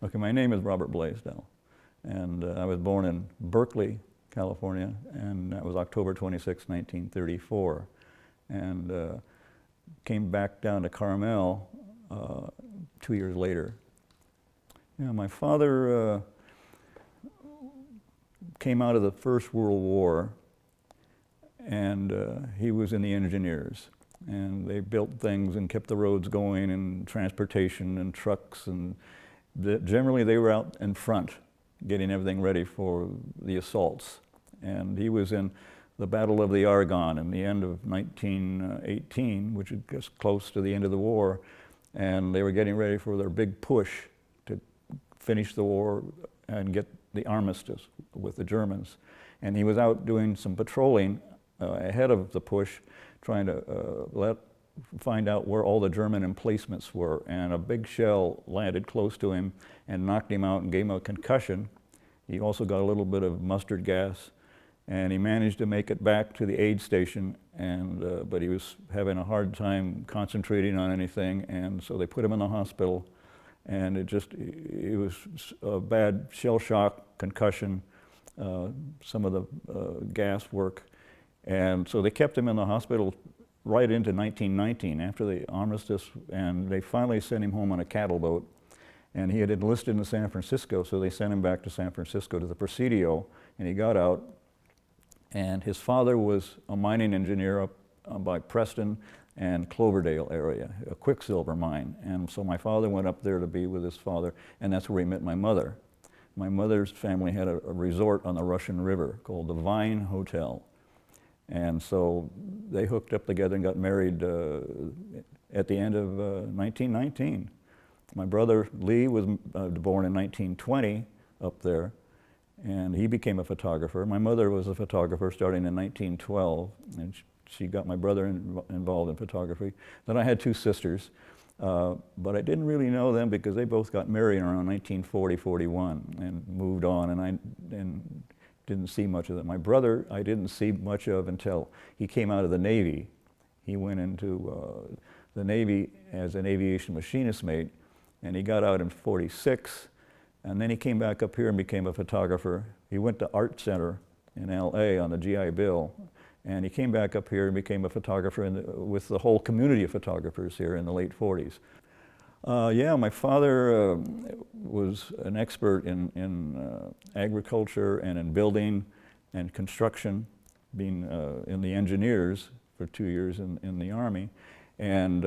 Okay, my name is Robert Blaisdell, and I was born in Berkeley, California, and that was October 26, 1934, and came back down to Carmel 2 years later. Yeah, my father came out of the First World War, and he was in the engineers, and they built things and kept the roads going and transportation and trucks, and generally they were out in front getting everything ready for the assaults. And he was in the Battle of the Argonne in the end of 1918, which is just close to the end of the war, and they were getting ready for their big push to finish the war and get the armistice with the Germans. And he was out doing some patrolling ahead of the push, trying to find out where all the German emplacements were, and a big shell landed close to him and knocked him out and gave him a concussion. He also got a little bit of mustard gas, and he managed to make it back to the aid station, and but he was having a hard time concentrating on anything, and so they put him in the hospital, and it was a bad shell shock, concussion, some of the gas work, and so they kept him in the hospital right into 1919 after the armistice, and they finally sent him home on a cattle boat. And he had enlisted in San Francisco, so they sent him back to San Francisco to the Presidio, and he got out. And his father was a mining engineer up by Preston and Cloverdale area, a quicksilver mine. And so my father went up there to be with his father, and that's where he met my mother. My mother's family had a resort on the Russian River called the Vine Hotel. And so they hooked up together and got married at the end of 1919. My brother Lee was born in 1920 up there, and he became a photographer. My mother was a photographer starting in 1912, and she got my brother involved in photography. Then I had two sisters, but I didn't really know them because they both got married around 1940, 41 and moved on, and I didn't see much of them. My brother, I didn't see much of until he came out of the Navy. He went into the Navy as an aviation machinist mate, and he got out in 46, and then he came back up here and became a photographer. He went to Art Center in LA on the GI Bill, and he came back up here and became a photographer with the whole community of photographers here in the late 40s. Yeah, my father was an expert in agriculture and in building and construction, being in the engineers for 2 years in the Army. And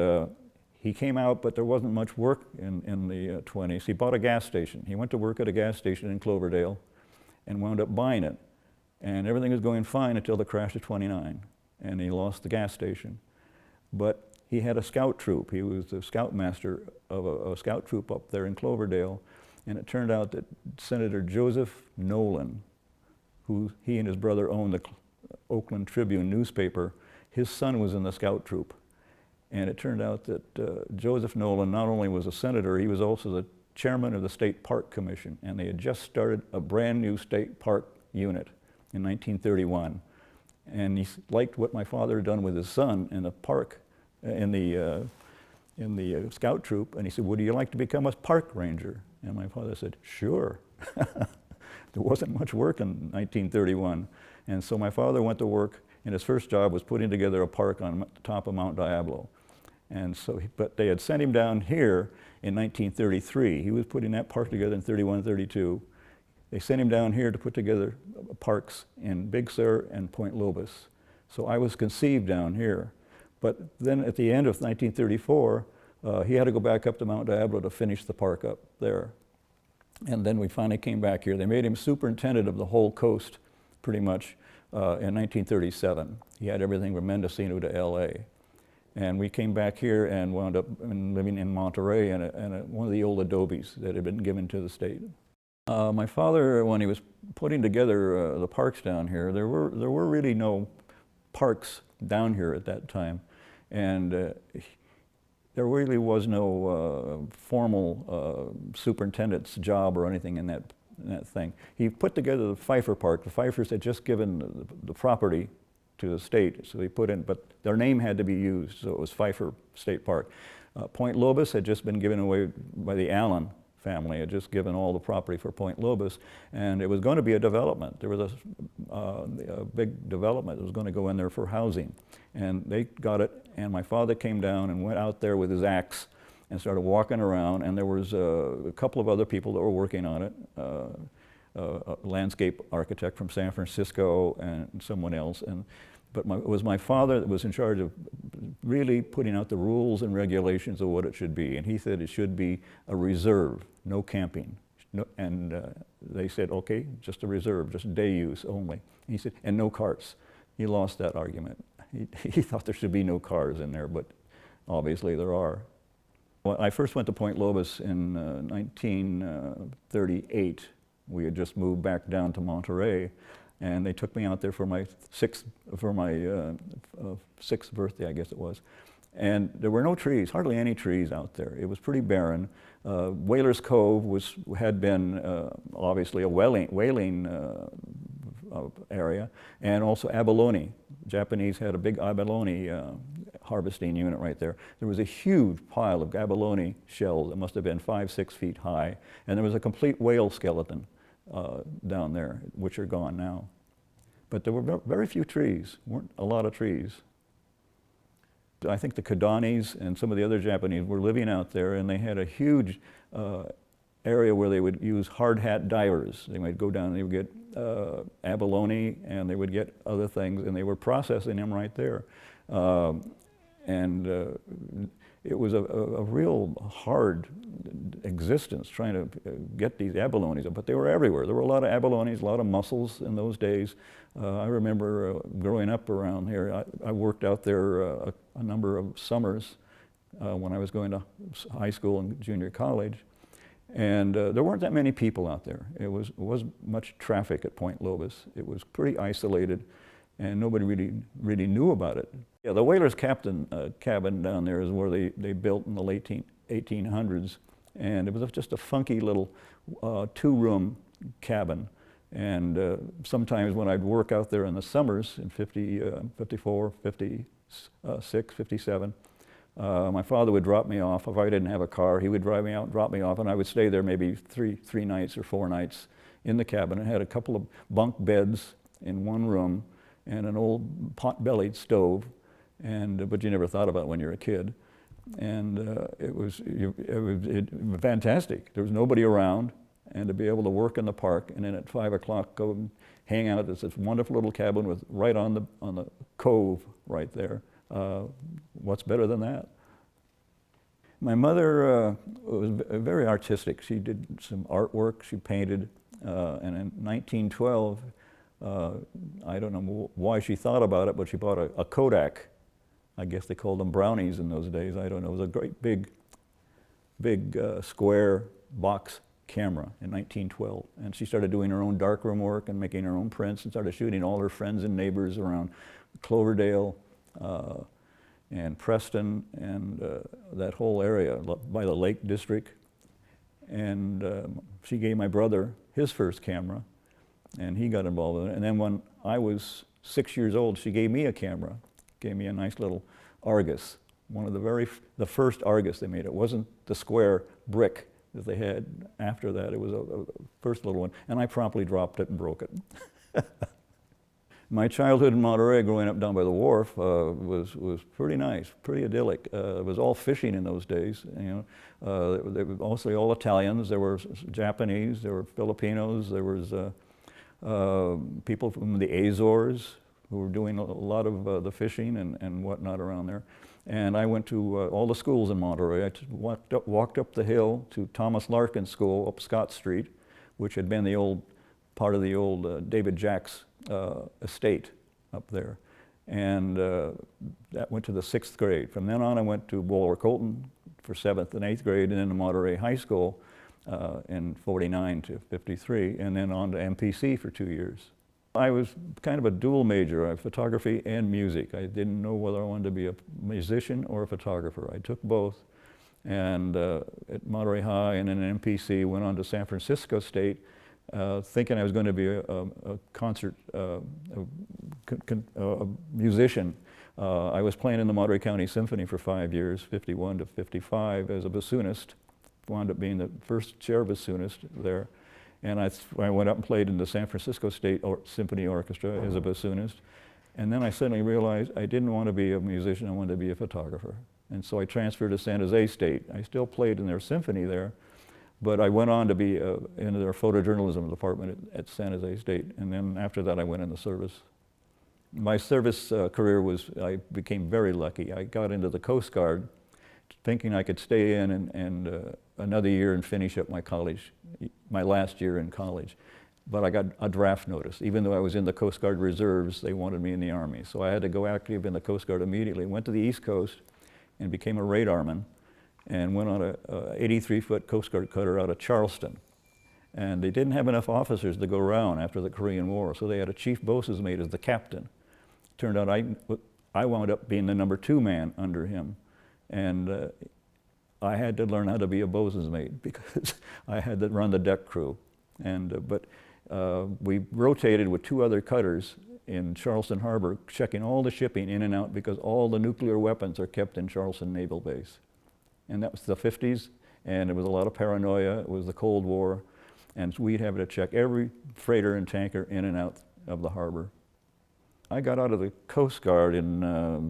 he came out, but there wasn't much work in the 20s. He bought a gas station. He went to work at a gas station in Cloverdale and wound up buying it. And everything was going fine until the crash of '29, and he lost the gas station. But he had a scout troop. He was the scoutmaster of a scout troop up there in Cloverdale, and it turned out that Senator Joseph Nolan, who he and his brother owned the Oakland Tribune newspaper, his son was in the scout troop. And it turned out that Joseph Nolan not only was a senator, he was also the chairman of the State Park Commission, and they had just started a brand new state park unit in 1931. And he liked what my father had done with his son in the park, in the scout troop, and he said, "Would you like to become a park ranger?" And my father said, "Sure." There wasn't much work in 1931, and so my father went to work, and his first job was putting together a park on the top of Mount Diablo. And so, but they had sent him down here in 1933. He was putting that park together in 31, 32. They sent him down here to put together parks in Big Sur and Point Lobos. So I was conceived down here. But then at the end of 1934, he had to go back up to Mount Diablo to finish the park up there. And then we finally came back here. They made him superintendent of the whole coast, pretty much, in 1937. He had everything from Mendocino to LA. And we came back here and wound up living in Monterey in one of the old adobes that had been given to the state. My father, when he was putting together the parks down here, there were really no parks down here at that time. And there really was no formal superintendent's job or anything in that thing. He put together the Pfeiffer Park. The Pfeiffers had just given the property to the state, so he put in, but their name had to be used, so it was Pfeiffer State Park. Point Lobos had just been given away by the Allen family had just given all the property for Point Lobos, and it was going to be a development. There was a big development that was going to go in there for housing, and they got it, and my father came down and went out there with his axe and started walking around, and there was a couple of other people that were working on it, a landscape architect from San Francisco and someone else, but it was my father that was in charge of really putting out the rules and regulations of what it should be. And he said it should be a reserve, no camping. And they said, okay, just a reserve, just day use only. And he said, and no carts. He lost that argument. He thought there should be no cars in there, but obviously there are. Well, I first went to Point Lobos in 1938. We had just moved back down to Monterey. And they took me out there for my sixth birthday, I guess it was. And there were no trees, hardly any trees out there. It was pretty barren. Whalers Cove had been obviously a whaling area, and also abalone. Japanese had a big abalone harvesting unit right there. There was a huge pile of abalone shells that must have been 5-6 feet high, and there was a complete whale skeleton down there, which are gone now. But there were very few trees, weren't a lot of trees. I think the Kodanis and some of the other Japanese were living out there, and they had a huge area where they would use hard hat divers. They might go down and they would get abalone, and they would get other things, and they were processing them right there. It was a real hard existence trying to get these abalones, but they were everywhere. There were a lot of abalones, a lot of mussels in those days. I remember growing up around here, I worked out there a number of summers when I was going to high school and junior college. And there weren't that many people out there. It wasn't much traffic at Point Lobos. It was pretty isolated, and nobody really knew about it. Yeah, the whalers' cabin down there is where they built in the late 1800s, and it was just a funky little 2-room cabin. And sometimes when I'd work out there in the summers in 54, 56, 57, my father would drop me off. If I didn't have a car, he would drive me out, drop me off, and I would stay there maybe three nights or 4 nights in the cabin. It had a couple of bunk beds in one room and an old pot-bellied stove, but you never thought about it when you're a kid. And it was fantastic. There was nobody around, and to be able to work in the park, and then at 5 o'clock go and hang out at this wonderful little cabin with right on the cove right there. What's better than that? My mother was very artistic. She did some artwork. She painted, and in 1912, I don't know why she thought about it, but she bought a Kodak. I guess they called them brownies in those days. I don't know. It was a great big square box camera in 1912. And she started doing her own darkroom work and making her own prints, and started shooting all her friends and neighbors around Cloverdale and Preston and that whole area by the Lake District. And she gave my brother his first camera, and he got involved in it. And then when I was 6 years old, she gave me a camera, gave me a nice little Argus, one of the first Argus they made. It wasn't the square brick that they had after that. It was a first little one, and I promptly dropped it and broke it. My childhood in Monterey, growing up down by the wharf, was pretty nice, pretty idyllic. It was all fishing in those days. You know, they were mostly all Italians. There were Japanese. There were Filipinos. There was people from the Azores who were doing a lot of the fishing and whatnot around there. And I went to all the schools in Monterey. I walked up the hill to Thomas Larkin School up Scott Street, which had been the old part of the old David Jack's estate up there. And that went to the 6th grade. From then on, I went to Bulwer Colton for 7th and 8th grade, and then to Monterey High School in 49 to 53, and then on to MPC for 2 years. I was kind of a dual major, photography and music. I didn't know whether I wanted to be a musician or a photographer. I took both. And at Monterey High and then MPC, went on to San Francisco State, thinking I was going to be a concert musician. I was playing in the Monterey County Symphony for 5 years, 51 to 55, as a bassoonist wound up being the first chair bassoonist there. And I went up and played in the San Francisco State Symphony Orchestra as a bassoonist. And then I suddenly realized I didn't want to be a musician, I wanted to be a photographer. And so I transferred to San Jose State. I still played in their symphony there, but I went on to be in their photojournalism department at San Jose State. And then after that, I went in the service. My service career I became very lucky. I got into the Coast Guard thinking I could stay in and another year and finish up my last year in college. But I got a draft notice. Even though I was in the Coast Guard Reserves, they wanted me in the Army. So I had to go active in the Coast Guard immediately. Went to the East Coast and became a radarman and went on a 83-foot Coast Guard cutter out of Charleston. And they didn't have enough officers to go around after the Korean War, so they had a chief boatswain's mate as the captain. Turned out I wound up being the number 2 man under him. And I had to learn how to be a bosun's mate because I had to run the deck crew. But we rotated with 2 other cutters in Charleston Harbor, checking all the shipping in and out because all the nuclear weapons are kept in Charleston Naval Base. And that was the 50s, and there was a lot of paranoia. It was the Cold War, and we'd have to check every freighter and tanker in and out of the harbor. I got out of the Coast Guard in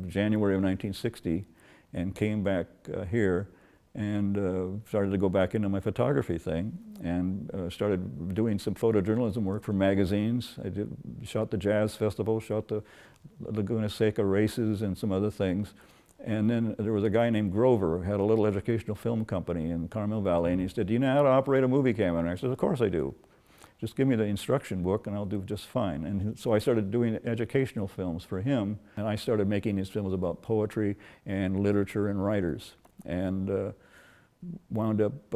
January of 1960 and came back here and started to go back into my photography thing and started doing some photojournalism work for magazines. I shot the Jazz Festival, shot the Laguna Seca races and some other things. And then there was a guy named Grover who had a little educational film company in Carmel Valley, and he said, "Do you know how to operate a movie camera?" And I said, "Of course I do. Just give me the instruction book and I'll do just fine." And so I started doing educational films for him, and I started making these films about poetry and literature and writers. And wound up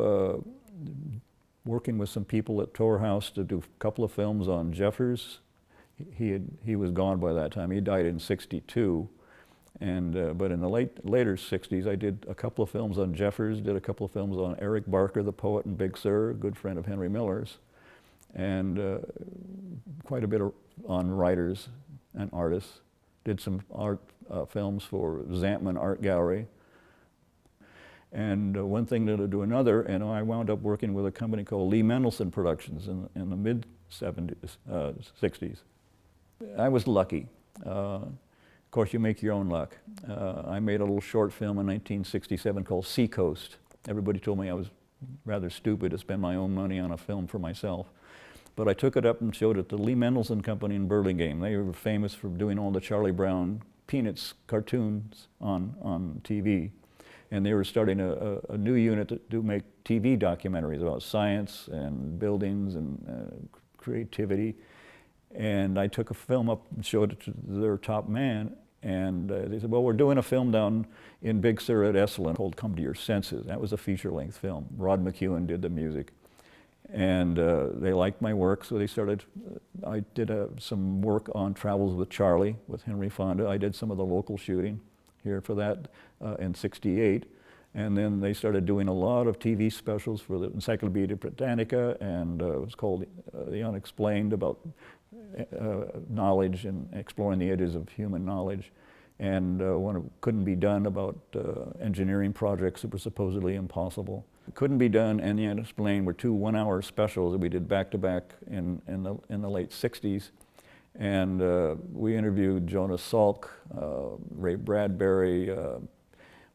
working with some people at Tor House to do a couple of films on Jeffers. He was gone by that time. He died in '62. But in the later '60s, I did a couple of films on Jeffers, did a couple of films on Eric Barker, the poet in Big Sur, a good friend of Henry Miller's, and quite a bit on writers and artists. Did some art films for Zampman Art Gallery. And one thing led to another, and I wound up working with a company called Lee Mendelsohn Productions in the mid-60s. I was lucky. Of course, you make your own luck. I made a little short film in 1967 called Seacoast. Everybody told me I was rather stupid to spend my own money on a film for myself. But I took it up and showed it to Lee Mendelsohn Company in Burlingame. They were famous for doing all the Charlie Brown Peanuts cartoons on TV. And they were starting a new unit to make TV documentaries about science and buildings and creativity. And I took a film up and showed it to their top man. And they said, "Well, we're doing a film down in Big Sur at Esalen called Come to Your Senses." That was a feature-length film. Rod McEwen did the music. And they liked my work, so they started, I did some work on Travels with Charlie with Henry Fonda. I did some of the local shooting here for that in '68. And then they started doing a lot of TV specials for the Encyclopedia Britannica, and it was called The Unexplained, about knowledge and exploring the edges of human knowledge. And one it couldn't be done about engineering projects that were supposedly impossible. It couldn't be done, and The Unexplained were 2 one-hour specials that we did back-to-back in the late '60s. And we interviewed Jonas Salk, Ray Bradbury,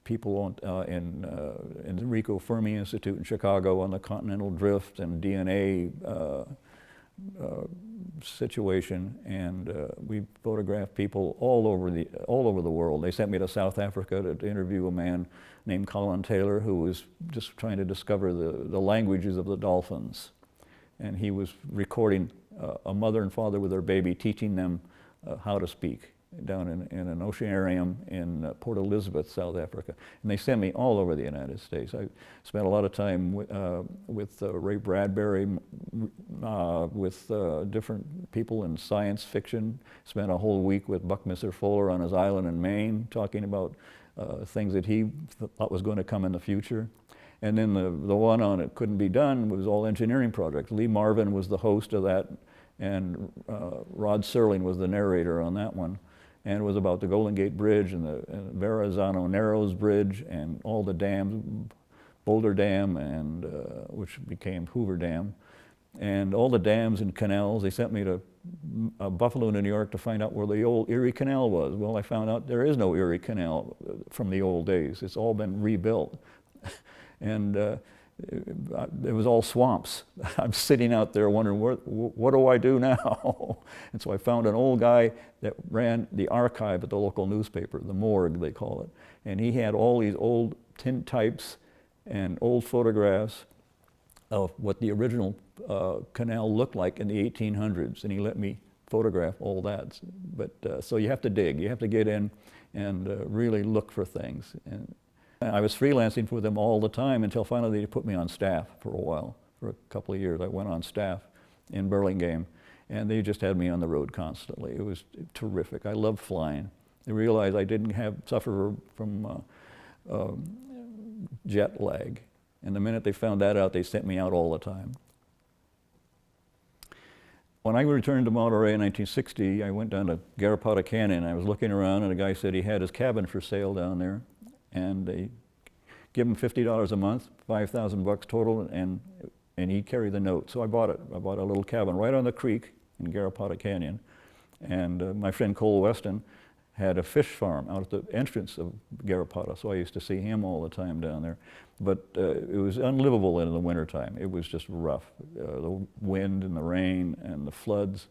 people in the Enrico Fermi Institute in Chicago on the continental drift and DNA situation, and we photographed people all over the world. They sent me to South Africa to interview a man named Colin Taylor who was just trying to discover the languages of the dolphins, and he was recording a mother and father with their baby, teaching them how to speak down in an oceanarium in Port Elizabeth, South Africa. And they sent me all over the United States. I spent a lot of time with Ray Bradbury, with different people in science fiction. Spent a whole week with Buckminster Fuller on his island in Maine, talking about things that he thought was going to come in the future. And then the one on It Couldn't Be Done was all engineering projects. Lee Marvin was the host of that, and Rod Serling was the narrator on that one. And it was about the Golden Gate Bridge and the Verrazano Narrows Bridge and all the dams, Boulder Dam, and which became Hoover Dam, and all the dams and canals. They sent me to Buffalo, New York, to find out where the old Erie Canal was. Well, I found out there is no Erie Canal from the old days. It's all been rebuilt. And it was all swamps. I'm sitting out there wondering, what do I do now? And so I found an old guy that ran the archive at the local newspaper, the morgue they call it. And he had all these old tin types and old photographs of what the original canal looked like in the 1800s, and he let me photograph all that. But so you have to dig, you have to get in and really look for things. And I was freelancing for them all the time until finally they put me on staff for a while. For a couple of years I went on staff in Burlingame, and they just had me on the road constantly. It was terrific. I loved flying. They realized I didn't suffer from jet lag. And the minute they found that out, they sent me out all the time. When I returned to Monterey in 1960, I went down to Garrapatta Canyon. I was looking around, and a guy said he had his cabin for sale down there, and they give him $50 a month, $5,000 total, and he'd carry the note. So I bought it. I bought a little cabin right on the creek in Garrapatta Canyon, and my friend Cole Weston had a fish farm out at the entrance of Garrapatta, so I used to see him all the time down there. But it was unlivable in the wintertime. It was just rough, the wind and the rain and the floods.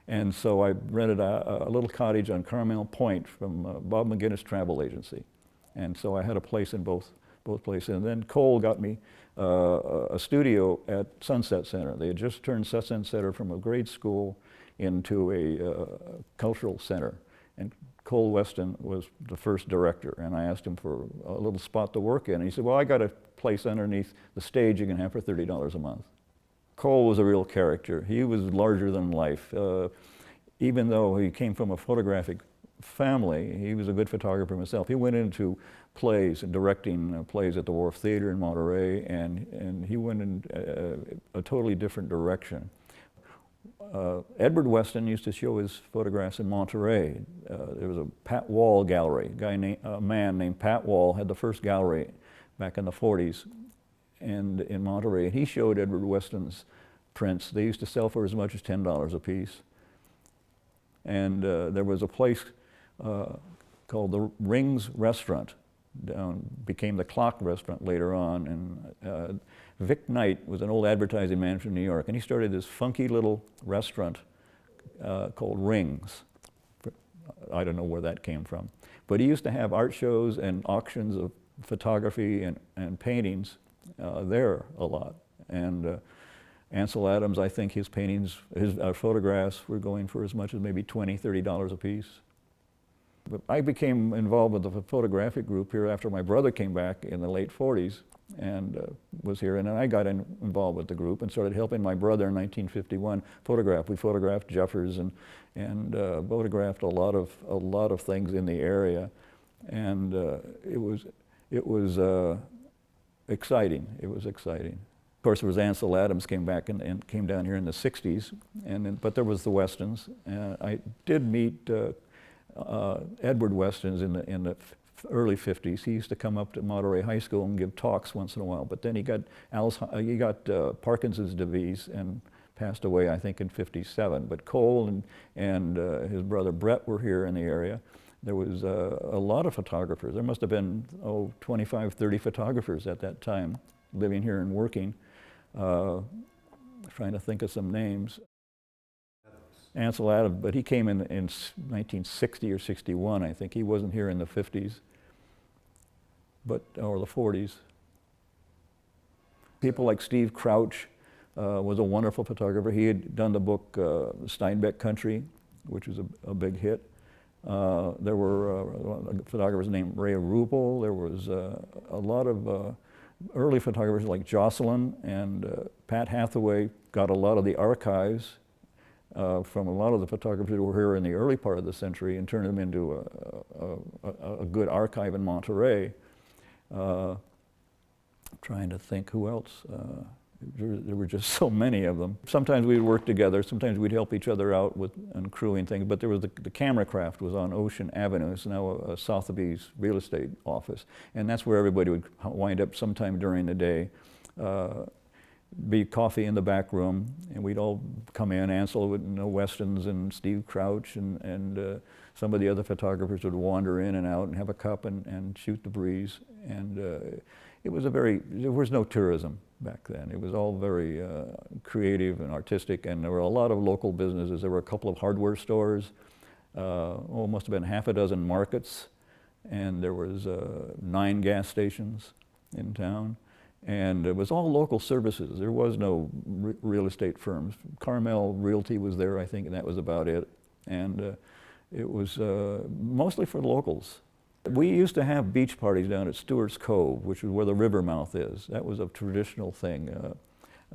And so I rented a little cottage on Carmel Point from Bob McGinnis Travel Agency. And so I had a place in both places. And then Cole got me a studio at Sunset Center. They had just turned Sunset Center from a grade school into a cultural center. And Cole Weston was the first director, and I asked him for a little spot to work in. And he said, well, I got a place underneath the stage you can have for $30 a month. Cole was a real character. He was larger than life. Even though he came from a photographic family, he was a good photographer himself. He went into plays and directing plays at the Wharf Theater in Monterey, and he went in a totally different direction. Edward Weston used to show his photographs in Monterey. There was a Pat Wall gallery. A man named Pat Wall had the first gallery back in the 40s and in Monterey. And he showed Edward Weston's prints. They used to sell for as much as $10 a piece. And there was a place called the Rings Restaurant. Became the Clock Restaurant later on. And Vic Knight was an old advertising man from New York, and he started this funky little restaurant called Rings. I don't know where that came from. But he used to have art shows and auctions of photography and paintings there a lot. And Ansel Adams, I think his paintings, his photographs were going for as much as maybe $20, $30 a piece. But I became involved with the photographic group here after my brother came back in the late 40s and was here. And then I got involved with the group and started helping my brother in 1951 photograph. We photographed Jeffers and photographed a lot of things in the area. And it was exciting. It was exciting. Of course, there was Ansel Adams came back and came down here in the 60s. But there was the Westons. I did meet Edward Weston's in the early 50s. He used to come up to Monterey High School and give talks once in a while. But then he got Parkinson's disease and passed away, I think, in '57. But Cole and his brother Brett were here in the area. There was a lot of photographers. There must have been 25, 30 photographers at that time living here and working. Trying to think of some names. Ansel Adams, but he came in 1960 or 61, I think. He wasn't here in the 50s, or the 40s. People like Steve Crouch was a wonderful photographer. He had done the book Steinbeck Country, which was a big hit. There were photographers named Ray Rupel. There was a lot of early photographers like Jocelyn, and Pat Hathaway got a lot of the archives from a lot of the photographers who were here in the early part of the century and turned them into a good archive in Monterey. Trying to think who else There were just so many of them. Sometimes we'd work together, sometimes we'd help each other out with and crewing things, but there was the camera craft was on Ocean Avenue. It's now a Sotheby's real estate office, and that's where everybody would wind up sometime during the day. Be coffee in the back room, and we'd all come in. Ansel would know Westons and Steve Crouch and some of the other photographers would wander in and out and have a cup and shoot the breeze. And it was there was no tourism back then. It was all very creative and artistic, and there were a lot of local businesses. There were a couple of hardware stores, must have been half a dozen markets, and there was 9 gas stations in town. And it was all local services. There was no real estate firms. Carmel Realty was there, I think, and that was about it. And it was mostly for locals. We used to have beach parties down at Stewart's Cove, which is where the river mouth is. That was a traditional thing.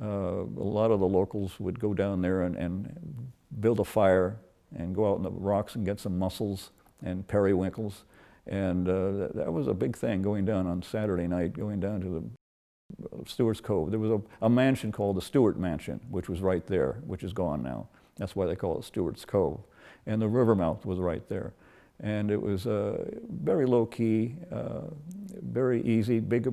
A lot of the locals would go down there and build a fire and go out in the rocks and get some mussels and periwinkles. And that was a big thing, going down on Saturday night, going down to the Stewart's Cove. There was a mansion called the Stewart Mansion, which was right there, which is gone now. That's why they call it Stewart's Cove. And the river mouth was right there. And it was very low key, very easy. Dig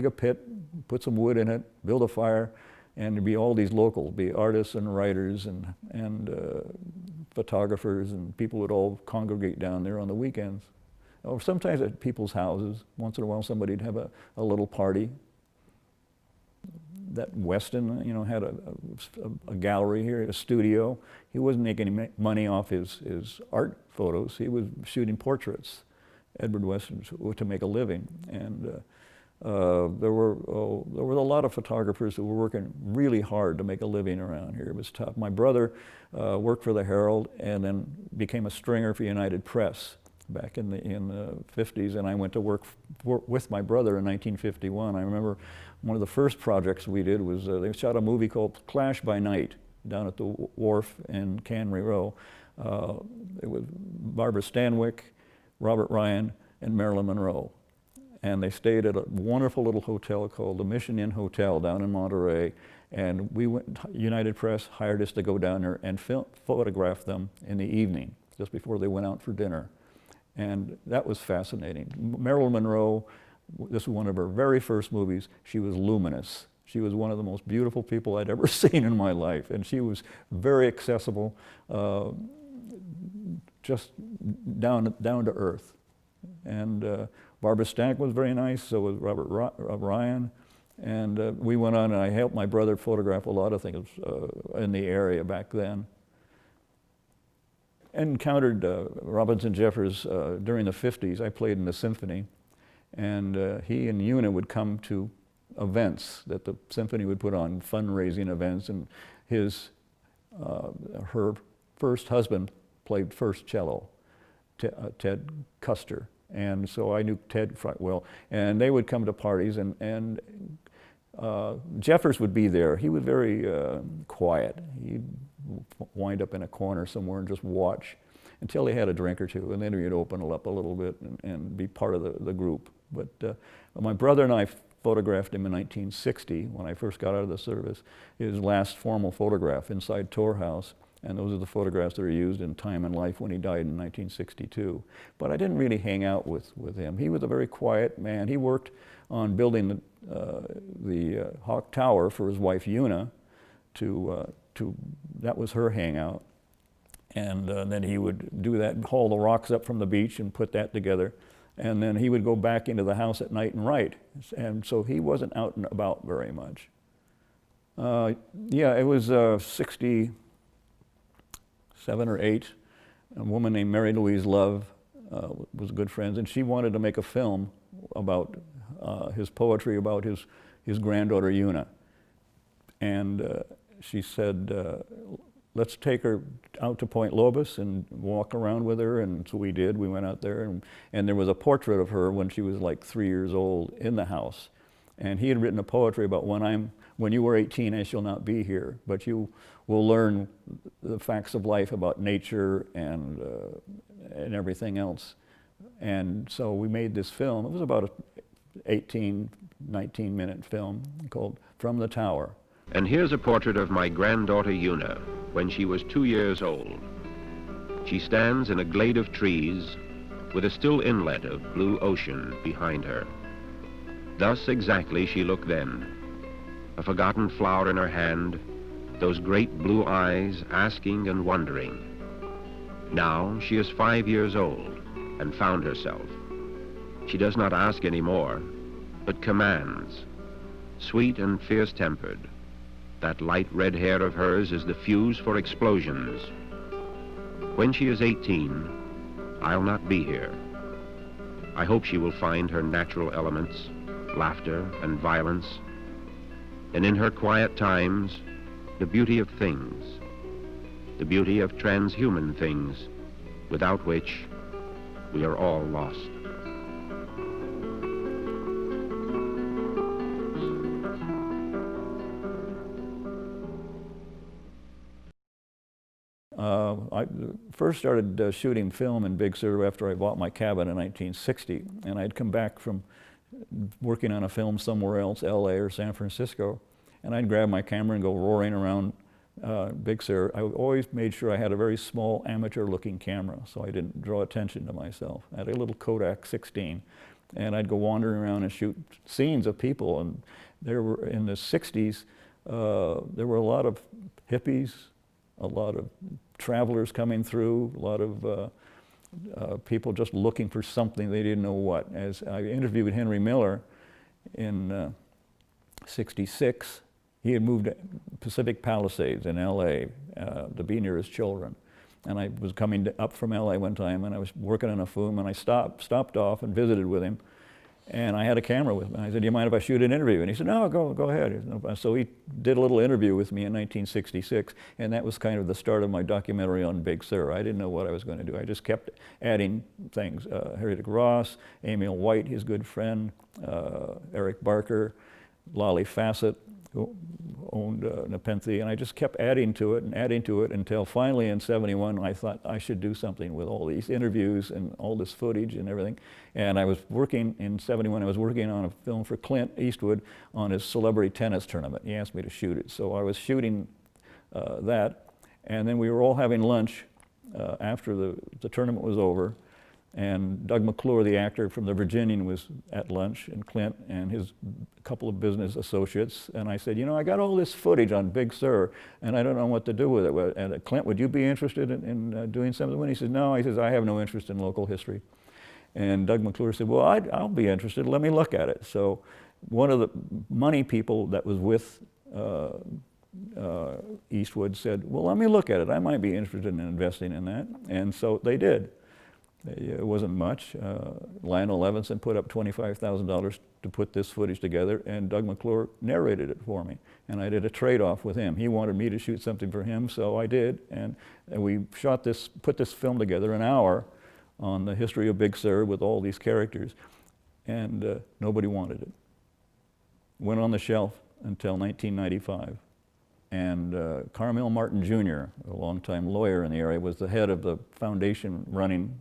a pit, put some wood in it, build a fire, and there'd be all these locals, be artists and writers and photographers, and people would all congregate down there on the weekends. Or sometimes at people's houses. Once in a while somebody'd have a little party. That Weston, had a gallery here, a studio. He wasn't making any money off his art photos. He was shooting portraits, Edward Weston, to make a living. And there were a lot of photographers who were working really hard to make a living around here. It was tough. My brother worked for the Herald and then became a stringer for United Press back in the 50s, and I went to work with my brother in 1951. I remember one of the first projects we did was they shot a movie called Clash by Night down at the wharf in Cannery Row. It was Barbara Stanwyck, Robert Ryan, and Marilyn Monroe. And they stayed at a wonderful little hotel called the Mission Inn Hotel down in Monterey. And we went, United Press hired us to go down there and photograph them in the evening, just before they went out for dinner. And that was fascinating. Marilyn Monroe, this was one of her very first movies. She was luminous. She was one of the most beautiful people I'd ever seen in my life. And she was very accessible, just down to earth. And Barbara Stanwyck was very nice, so was Robert Ryan. And we went on, and I helped my brother photograph a lot of things in the area back then. Encountered Robinson Jeffers during the 50s. I played in the symphony, and he and Una would come to events that the symphony would put on, fundraising events, and her first husband played first cello, Ted Custer, and so I knew Ted quite well, and they would come to parties, and Jeffers would be there. He was very quiet. He'd wind up in a corner somewhere and just watch until he had a drink or two, and then he'd open up a little bit and be part of the group. But my brother and I photographed him in 1960 when I first got out of the service, his last formal photograph inside Tor House, and those are the photographs that are used in Time and Life when he died in 1962. But I didn't really hang out with him. He was a very quiet man. He worked on building the Hawk Tower for his wife Una that was her hangout. And then he would do that, haul the rocks up from the beach and put that together. And then he would go back into the house at night and write. And so he wasn't out and about very much. Yeah, it was 67 or 8. A woman named Mary Louise Love was good friends, and she wanted to make a film about his poetry about his granddaughter Una. And she said, let's take her out to Point Lobos and walk around with her, and so we did. We went out there, and there was a portrait of her when she was like 3 years old in the house. And he had written a poetry about when you were 18, I shall not be here, but you will learn the facts of life about nature and everything else. And so we made this film. It was about an 18, 19-minute film called From the Tower. And here's a portrait of my granddaughter Una when she was 2 years old. She stands in a glade of trees with a still inlet of blue ocean behind her. Thus exactly she looked then, a forgotten flower in her hand, those great blue eyes asking and wondering. Now she is 5 years old and found herself. She does not ask any more, but commands, sweet and fierce-tempered. That light red hair of hers is the fuse for explosions. When she is 18, I'll not be here. I hope she will find her natural elements, laughter and violence, and in her quiet times, the beauty of things, the beauty of transhuman things, without which we are all lost. I first started shooting film in Big Sur after I bought my cabin in 1960, and I'd come back from working on a film somewhere else, LA or San Francisco, and I'd grab my camera and go roaring around Big Sur. I always made sure I had a very small amateur-looking camera so I didn't draw attention to myself. I had a little Kodak 16, and I'd go wandering around and shoot scenes of people. And there were, in the 60s, there were a lot of hippies, a lot of travelers coming through, a lot of people just looking for something they didn't know what. As I interviewed Henry Miller in '66, he had moved to Pacific Palisades in LA to be near his children. And I was coming up from LA one time, and I was working on a film, and I stopped off and visited with him. And I had a camera with me. I said, "Do you mind if I shoot an interview?" And he said, "No, go ahead." So he did a little interview with me in 1966, and that was kind of the start of my documentary on Big Sur. I didn't know what I was going to do. I just kept adding things. Harry Ross, Emil White, his good friend, Eric Barker, Lolly Fassett, who owned Nepenthe, and I just kept adding to it until finally in '71 I thought I should do something with all these interviews and all this footage and everything. And I was working in '71, I was working on a film for Clint Eastwood on his celebrity tennis tournament. He asked me to shoot it, so I was shooting that, and then we were all having lunch after the tournament was over. And Doug McClure, the actor from The Virginian, was at lunch, and Clint and his couple of business associates. And I said, "You know, I got all this footage on Big Sur, and I don't know what to do with it. And Clint, would you be interested in doing something?" And he said, "No," he says, "I have no interest in local history." And Doug McClure said, "Well, I'll be interested. Let me look at it." So one of the money people that was with Eastwood said, "Well, let me look at it. I might be interested in investing in that." And so they did. It wasn't much. Lionel Levinson put up $25,000 to put this footage together, and Doug McClure narrated it for me. And I did a trade-off with him. He wanted me to shoot something for him, so I did. And we put this film together, an hour, on the history of Big Sur with all these characters, and nobody wanted it. Went on the shelf until 1995. And Carmel Martin Jr., a longtime lawyer in the area, was the head of the foundation running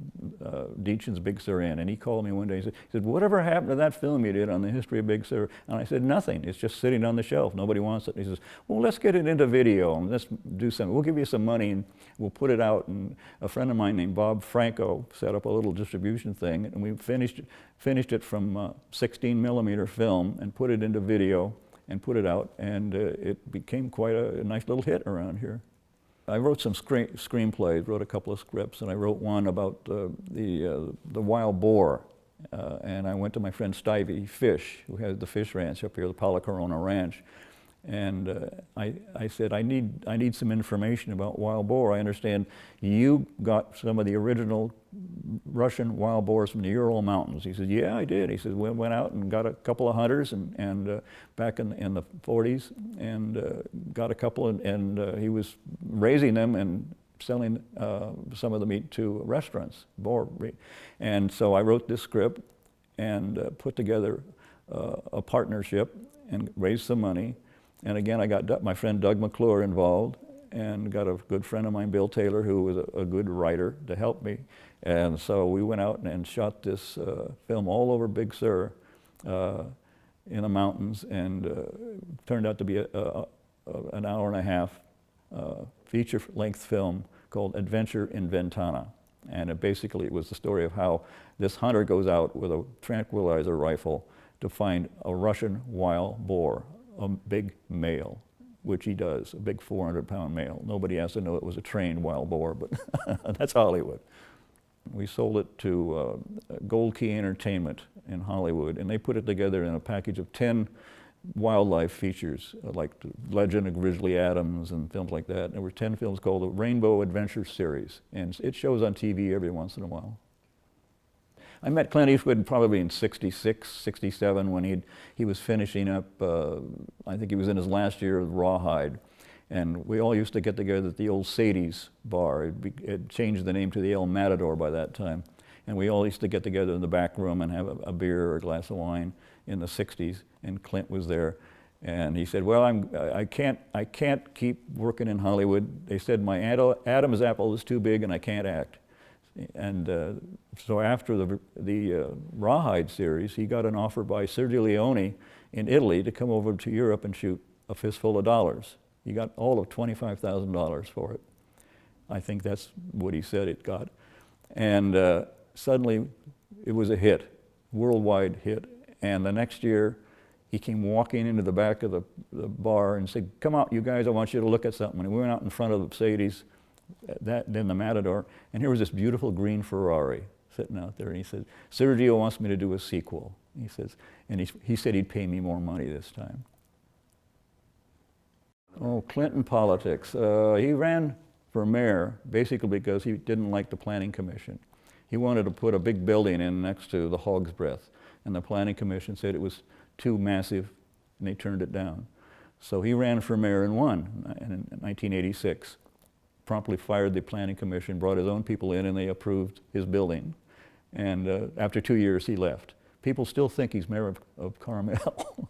Deachin's Big Sur Inn. And he called me one day and he said, "Whatever happened to that film you did on the history of Big Sur?" And I said, "Nothing. It's just sitting on the shelf. Nobody wants it." And he says, "Well, let's get it into video and let's do something. We'll give you some money and we'll put it out." And a friend of mine named Bob Franco set up a little distribution thing, and we finished it from 16 millimeter film and put it into video and put it out, and it became quite a nice little hit around here. I wrote some screenplays, wrote a couple of scripts, and I wrote one about the wild boar. And I went to my friend Stivey Fish, who has the fish ranch up here, the Palo Corona Ranch. And I said, I need some information about wild boar. I understand you got some of the original Russian wild boars from the Ural Mountains. He said, "Yeah, I did." He said, "We went out and got a couple of hunters and back in the 40s and got a couple, and he was raising them and selling some of the meat to restaurants, boar meat." And so I wrote this script and put together a partnership and raised some money. And again, I got my friend Doug McClure involved, and got a good friend of mine, Bill Taylor, who was a good writer, to help me. And so we went out and shot this film all over Big Sur in the mountains, and turned out to be an hour and a half feature-length film called Adventure in Ventana. And it was the story of how this hunter goes out with a tranquilizer rifle to find a Russian wild boar, a big male, which he does, a big 400-pound male. Nobody has to know it was a trained wild boar, but that's Hollywood. We sold it to Gold Key Entertainment in Hollywood, and they put it together in a package of 10 wildlife features, like The Legend of Grizzly Adams and films like that. And there were 10 films called the Rainbow Adventure Series, and it shows on TV every once in a while. I met Clint Eastwood probably in '66, '67 when he was finishing up, I think he was in his last year of Rawhide. And we all used to get together at the old Sadie's bar. It changed the name to the El Matador by that time. And we all used to get together in the back room and have a beer or a glass of wine in the '60s. And Clint was there. And he said, well, I can't keep working in Hollywood. They said my Adam's apple is too big and I can't act. And so after the Rawhide series, he got an offer by Sergio Leone in Italy to come over to Europe and shoot A Fistful of Dollars. He got all of $25,000 for it. I think that's what he said it got. And suddenly it was a hit, worldwide hit. And the next year he came walking into the back of the bar and said, come out, you guys, I want you to look at something. And we went out in front of the Sadie's, then the Matador, and here was this beautiful green Ferrari sitting out there. And he said, Sergio wants me to do a sequel. He says, and he said he'd pay me more money this time. Oh, Clinton politics. He ran for mayor basically because he didn't like the Planning Commission. He wanted to put a big building in next to the Hog's Breath, and the Planning Commission said it was too massive, and they turned it down. So he ran for mayor and won in 1986. Promptly fired the Planning Commission, brought his own people in, and they approved his building. And after 2 years, he left. People still think he's mayor of Carmel.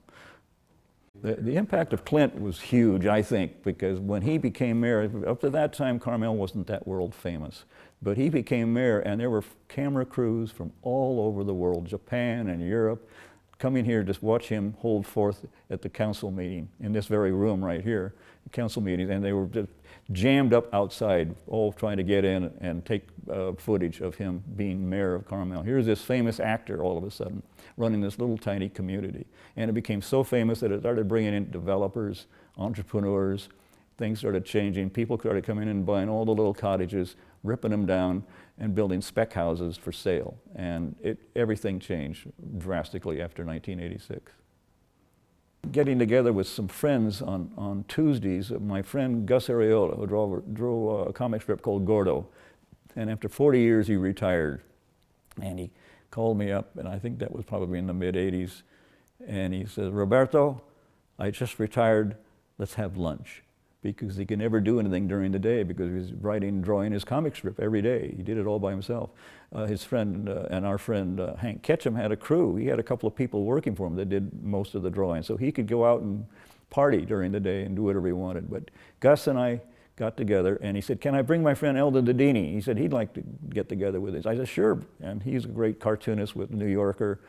The impact of Clint was huge, I think, because when he became mayor, up to that time, Carmel wasn't that world famous. But he became mayor, and there were camera crews from all over the world, Japan and Europe, coming here to watch him hold forth at the council meeting, in this very room right here, the council meetings, and they were just jammed up outside, all trying to get in and take footage of him being mayor of Carmel. Here's this famous actor all of a sudden running this little tiny community. And it became so famous that it started bringing in developers, entrepreneurs, things started changing. People started coming in and buying all the little cottages, ripping them down, and building spec houses for sale. And everything changed drastically after 1986. Getting together with some friends on Tuesdays, my friend Gus Arreola, who drew a comic strip called Gordo. And after 40 years, he retired. And he called me up, and I think that was probably in the mid-'80s. And he said, Roberto, I just retired, let's have lunch. Because he could never do anything during the day because he was drawing his comic strip every day. He did it all by himself. His friend and our friend Hank Ketchum had a crew. He had a couple of people working for him that did most of the drawing. So he could go out and party during the day and do whatever he wanted. But Gus and I got together, and he said, can I bring my friend Eldon Dedini? He said he'd like to get together with us. I said, sure. And he's a great cartoonist with New Yorker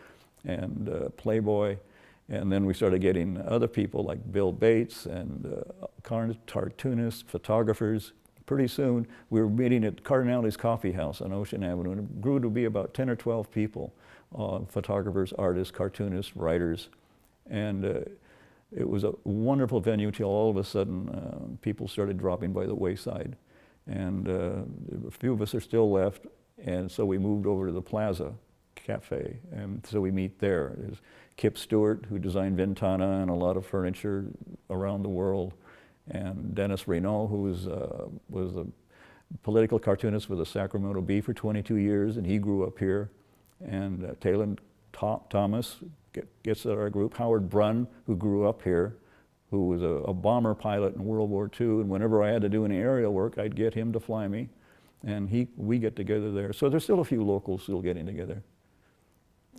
and Playboy. And then we started getting other people like Bill Bates and cartoonists, photographers. Pretty soon we were meeting at Cardinale's Coffee House on Ocean Avenue, and it grew to be about 10 or 12 people, photographers, artists, cartoonists, writers. And it was a wonderful venue till all of a sudden people started dropping by the wayside. And a few of us are still left, and so we moved over to the Plaza Cafe, and so we meet there. There's Kip Stewart, who designed Ventana and a lot of furniture around the world, and Dennis Renault, who was a political cartoonist with the Sacramento Bee for 22 years, and he grew up here, and Taylor Thomas gets at our group, Howard Brunn, who grew up here, who was a bomber pilot in World War II, and whenever I had to do any aerial work, I'd get him to fly me, and we get together there. So there's still a few locals still getting together.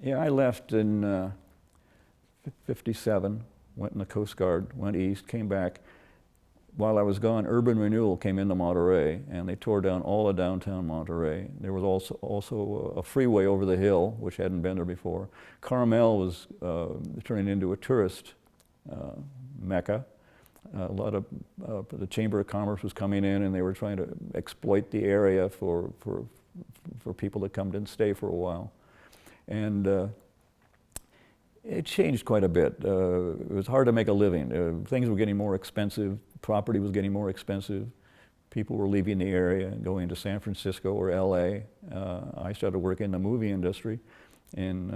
Yeah, I left in '57, went in the Coast Guard, went east, came back. While I was gone, Urban Renewal came into Monterey, and they tore down all of downtown Monterey. There was also a freeway over the hill, which hadn't been there before. Carmel was turning into a tourist mecca. A lot of the Chamber of Commerce was coming in, and they were trying to exploit the area for people to come and stay for a while. And it changed quite a bit. It was hard to make a living. Things were getting more expensive. Property was getting more expensive. People were leaving the area and going to San Francisco or LA. I started working in the movie industry, and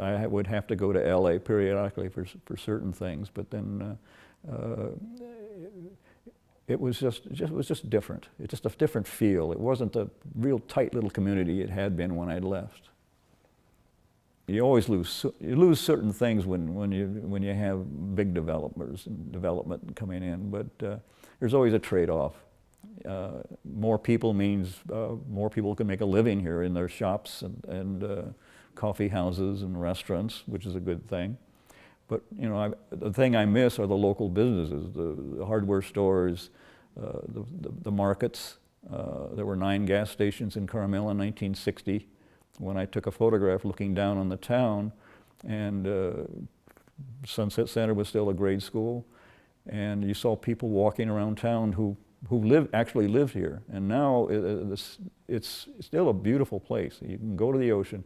I would have to go to LA periodically for certain things, but then it was just different. It's just a different feel. It wasn't the real tight little community it had been when I'd left. You always lose certain things when you have big developers and development coming in, but there's always a trade-off. More people means more people can make a living here in their shops and coffee houses and restaurants, which is a good thing. But you know, the thing I miss are the local businesses, the hardware stores, the markets. There were 9 gas stations in Carmel in 1960 when I took a photograph looking down on the town, and Sunset Center was still a grade school, and you saw people walking around town who actually lived here. And now it's still a beautiful place. You can go to the ocean,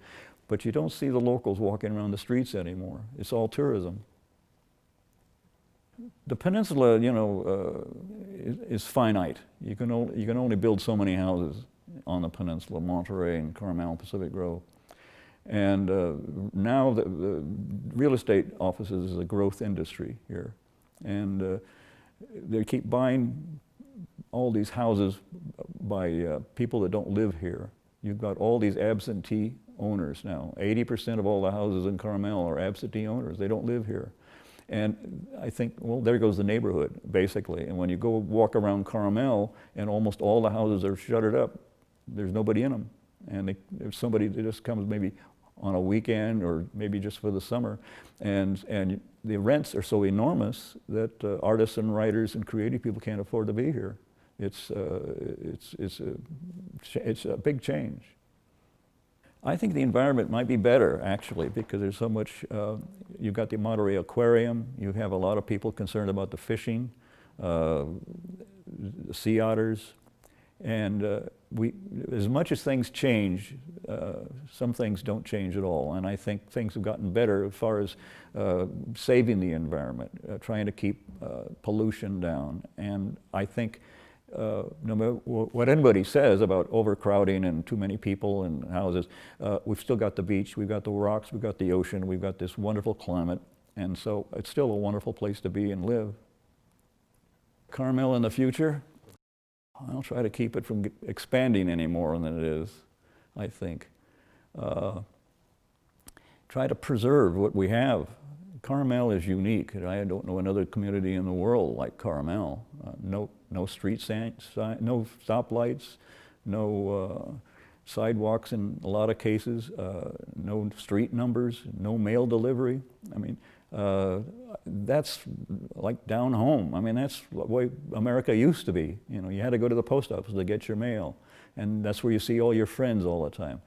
but you don't see the locals walking around the streets anymore. It's all tourism. The peninsula, you know, is finite. You can only build so many houses on the peninsula, Monterey and Carmel, Pacific Grove. And now the real estate offices is a growth industry here. And they keep buying all these houses by people that don't live here. You've got all these absentee owners now. 80% of all the houses in Carmel are absentee owners. They don't live here. And I think, well, there goes the neighborhood, basically. And when you go walk around Carmel, and almost all the houses are shuttered up, there's nobody in them. And there's somebody that just comes maybe on a weekend or maybe just for the summer. And the rents are so enormous that artists and writers and creative people can't afford to be here. It's a big change. I think the environment might be better, actually, because there's so much, you've got the Monterey Aquarium, you have a lot of people concerned about the fishing, the sea otters, and as much as things change, some things don't change at all, and I think things have gotten better as far as saving the environment, trying to keep pollution down, and I think no matter what anybody says about overcrowding and too many people in houses, we've still got the beach, we've got the rocks, we've got the ocean, we've got this wonderful climate, and so it's still a wonderful place to be and live. Carmel in the future, I'll try to keep it from expanding any more than it is, I think. Try to preserve what we have. Carmel is unique. I don't know another community in the world like Carmel. No street signs, no stoplights, no sidewalks in a lot of cases, no street numbers, no mail delivery. I mean, that's like down home. I mean, that's the way America used to be. You know, you had to go to the post office to get your mail, and that's where you see all your friends all the time.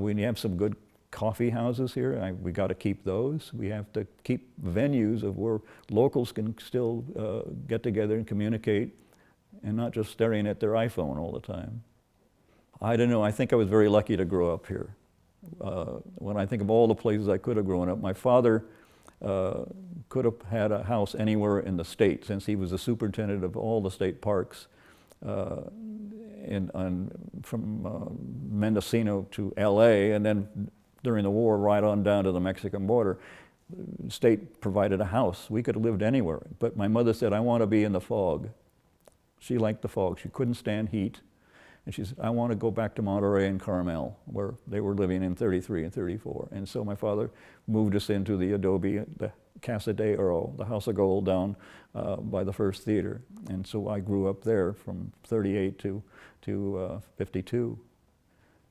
We have some good coffee houses here. We got to keep those. We have to keep venues of where locals can still get together and communicate, and not just staring at their iPhone all the time. I don't know. I think I was very lucky to grow up here. When I think of all the places I could have grown up, my father could have had a house anywhere in the state, since he was the superintendent of all the state parks from Mendocino to LA, and then during the war right on down to the Mexican border. The state provided a house. We could have lived anywhere, but my mother said, I want to be in the fog. She liked the fog. She couldn't stand heat. And she said, I want to go back to Monterey and Carmel, where they were living in 33 and 34. And so my father moved us into the adobe, the Casa de Oro, the House of Gold down by the First Theater. And so I grew up there from 38 to 52.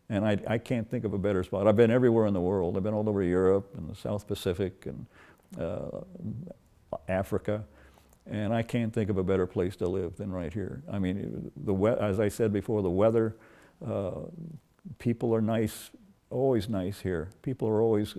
And I can't think of a better spot. I've been everywhere in the world. I've been all over Europe and the South Pacific and Africa. And I can't think of a better place to live than right here. I mean, as I said before, the weather, people are nice, always nice here. People are always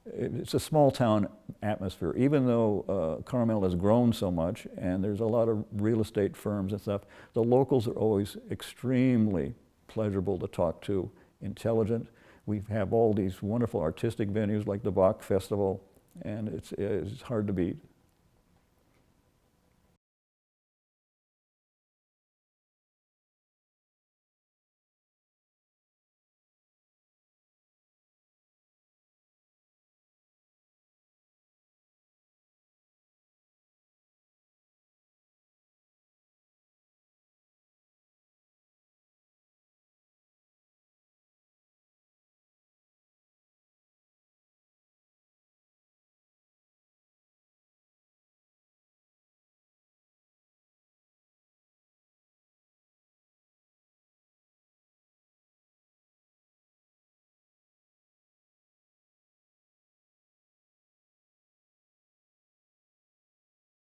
it's a small town atmosphere. Even though Carmel has grown so much and there's a lot of real estate firms and stuff, the locals are always extremely pleasurable to talk to, intelligent. We have all these wonderful artistic venues like the Bach Festival, and it's hard to beat.